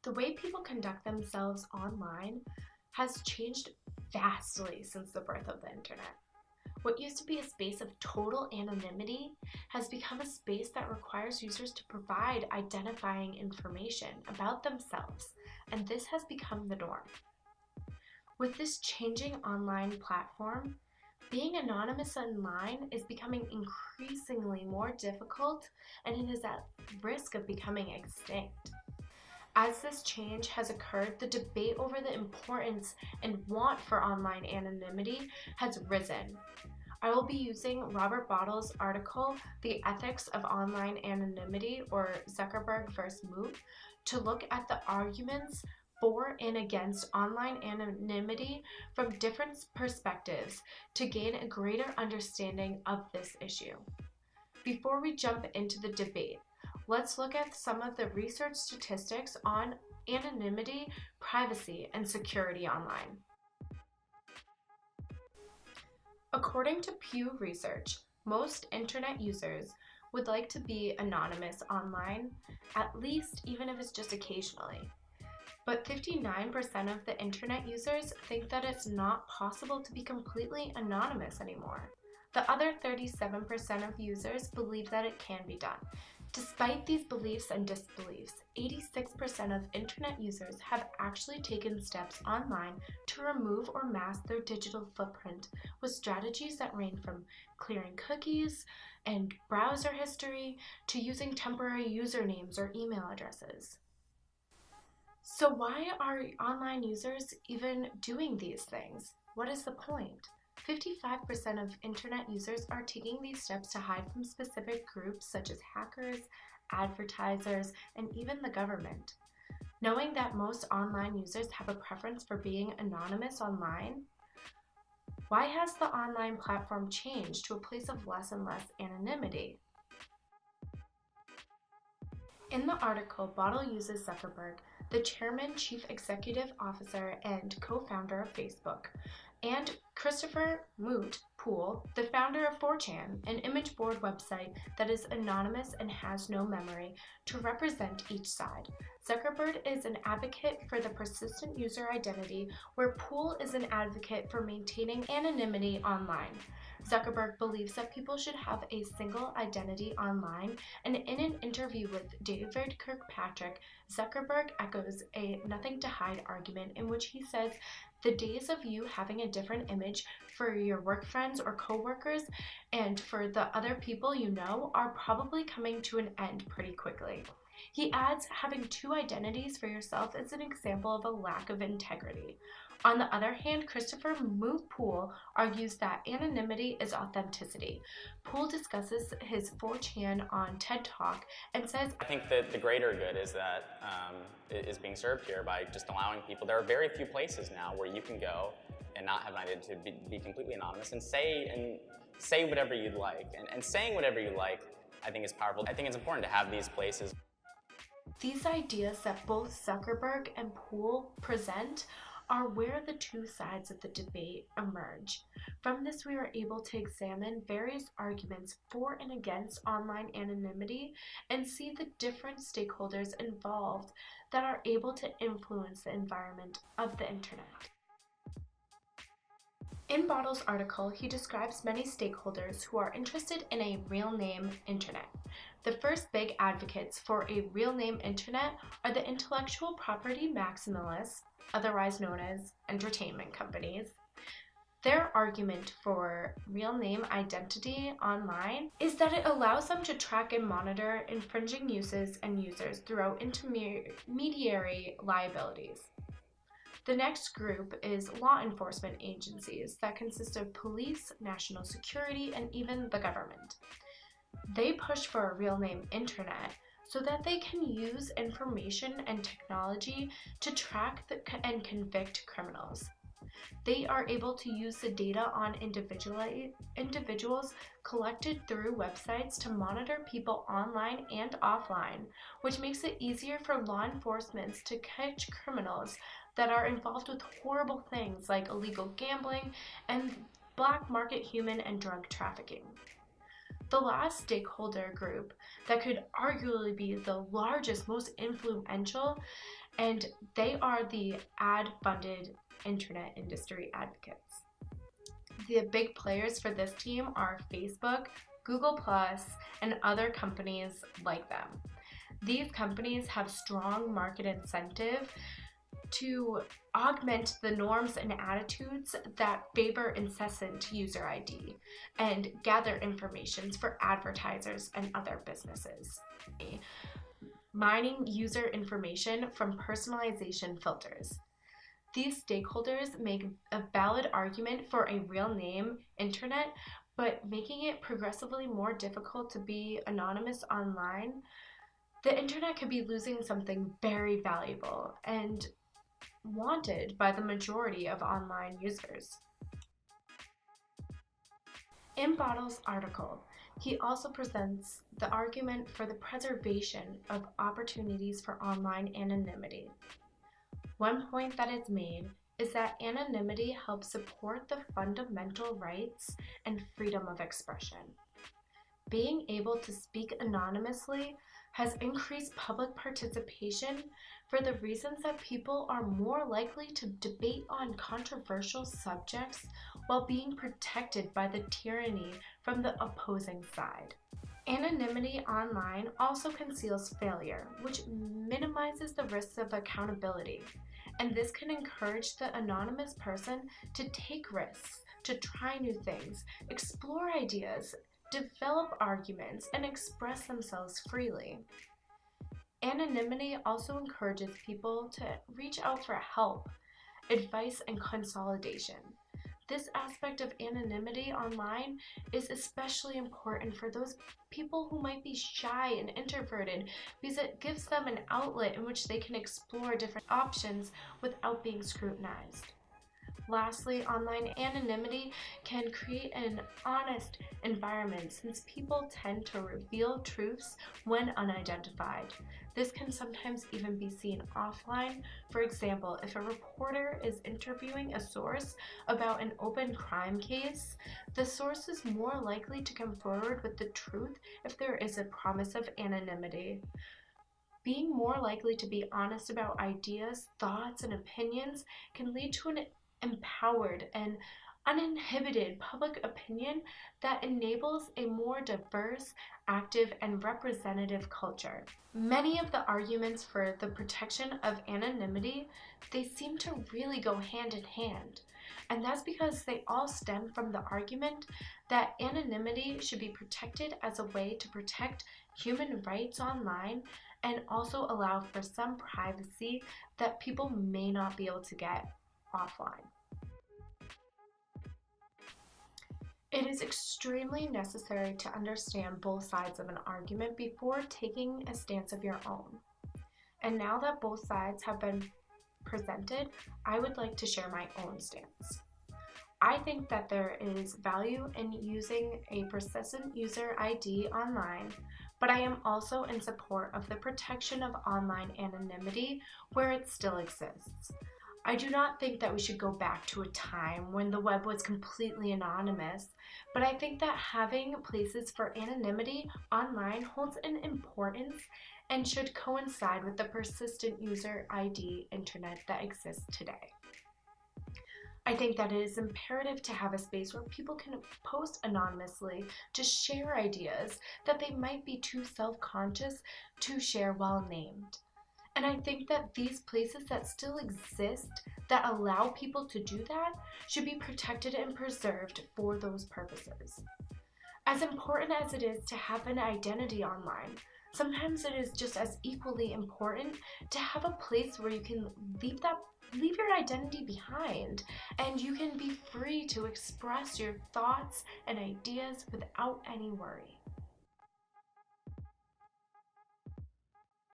The way people conduct themselves online has changed vastly since the birth of the internet. What used to be a space of total anonymity has become a space that requires users to provide identifying information about themselves, and this has become the norm. With this changing online platform, being anonymous online is becoming increasingly more difficult, and it is at risk of becoming extinct. As this change has occurred, the debate over the importance and want for online anonymity has risen. I will be using Robert Bottle's article, The Ethics of Online Anonymity, or Zuckerberg vs. Moot, to look at the arguments for and against online anonymity from different perspectives to gain a greater understanding of this issue. Before we jump into the debate, let's look at some of the research statistics on anonymity, privacy, and security online. According to Pew Research, most internet users would like to be anonymous online, at least even if it's just occasionally. But 59% of the internet users think that it's not possible to be completely anonymous anymore. The other 37% of users believe that it can be done. Despite these beliefs and disbeliefs, 86% of internet users have actually taken steps online to remove or mask their digital footprint with strategies that range from clearing cookies and browser history to using temporary usernames or email addresses. So why are online users even doing these things? What is the point? 55% of internet users are taking these steps to hide from specific groups such as hackers, advertisers, and even the government. Knowing that most online users have a preference for being anonymous online, why has the online platform changed to a place of less and less anonymity? In the article, Bottle uses Zuckerberg, the chairman, chief executive officer, and co-founder of Facebook, and Christopher Moot Poole, the founder of 4chan, an image board website that is anonymous and has no memory, to represent each side. Zuckerberg is an advocate for the persistent user identity, where Poole is an advocate for maintaining anonymity online. Zuckerberg believes that people should have a single identity online, and in an interview with David Kirkpatrick, Zuckerberg echoes a nothing to hide argument in which he says the days of you having a different image for your work friends or coworkers and for the other people you know are probably coming to an end pretty quickly. He adds, having two identities for yourself is an example of a lack of integrity. On the other hand, Christopher Moot Poole argues that anonymity is authenticity. Poole discusses his 4chan on TED Talk and says, I think that the greater good is that is being served here by just allowing people. There are very few places now where you can go and not have an identity to be completely anonymous and say whatever you'd like. And saying whatever you like, I think, is powerful. I think it's important to have these places. These ideas that both Zuckerberg and Poole present are where the two sides of the debate emerge. From this, we are able to examine various arguments for and against online anonymity and see the different stakeholders involved that are able to influence the environment of the internet. In Bottle's article, he describes many stakeholders who are interested in a real name internet. The first big advocates for a real name internet are the intellectual property maximalists, otherwise known as entertainment companies. Their argument for real name identity online is that it allows them to track and monitor infringing uses and users throughout intermediary liabilities. The next group is law enforcement agencies that consist of police, national security, and even the government. They push for a real name internet so that they can use information and technology to track and convict criminals. They are able to use the data on individuals collected through websites to monitor people online and offline, which makes it easier for law enforcement to catch criminals that are involved with horrible things like illegal gambling and black market human and drug trafficking. The last stakeholder group that could arguably be the largest, most influential, and they are the ad-funded internet industry advocates. The big players for this team are Facebook, Google+, and other companies like them. These companies have strong market incentive to augment the norms and attitudes that favor incessant user ID and gather information for advertisers and other businesses. Mining user information from personalization filters. These stakeholders make a valid argument for a real name internet, but making it progressively more difficult to be anonymous online, the internet could be losing something very valuable and wanted by the majority of online users. In Bottle's article, he also presents the argument for the preservation of opportunities for online anonymity. One point that is made is that anonymity helps support the fundamental rights and freedom of expression. Being able to speak anonymously has increased public participation for the reasons that people are more likely to debate on controversial subjects while being protected by the tyranny from the opposing side. Anonymity online also conceals failure, which minimizes the risks of accountability, and this can encourage the anonymous person to take risks, to try new things, explore ideas, develop arguments, and express themselves freely. Anonymity also encourages people to reach out for help, advice, and consolidation. This aspect of anonymity online is especially important for those people who might be shy and introverted because it gives them an outlet in which they can explore different options without being scrutinized. Lastly, online anonymity can create an honest environment since people tend to reveal truths when unidentified. This can sometimes even be seen offline. For example, if a reporter is interviewing a source about an open crime case, the source is more likely to come forward with the truth if there is a promise of anonymity. Being more likely to be honest about ideas, thoughts, and opinions can lead to an empowered and uninhibited public opinion that enables a more diverse, active, and representative culture. Many of the arguments for the protection of anonymity, they seem to really go hand in hand. And that's because they all stem from the argument that anonymity should be protected as a way to protect human rights online and also allow for some privacy that people may not be able to get offline. It is extremely necessary to understand both sides of an argument before taking a stance of your own. And now that both sides have been presented, I would like to share my own stance. I think that there is value in using a persistent user ID online, but I am also in support of the protection of online anonymity where it still exists. I do not think that we should go back to a time when the web was completely anonymous, but I think that having places for anonymity online holds an importance and should coincide with the persistent user ID internet that exists today. I think that it is imperative to have a space where people can post anonymously to share ideas that they might be too self-conscious to share while named. And I think that these places that still exist that allow people to do that should be protected and preserved for those purposes. As important as it is to have an identity online, sometimes it is just as equally important to have a place where you can leave your identity behind and you can be free to express your thoughts and ideas without any worry.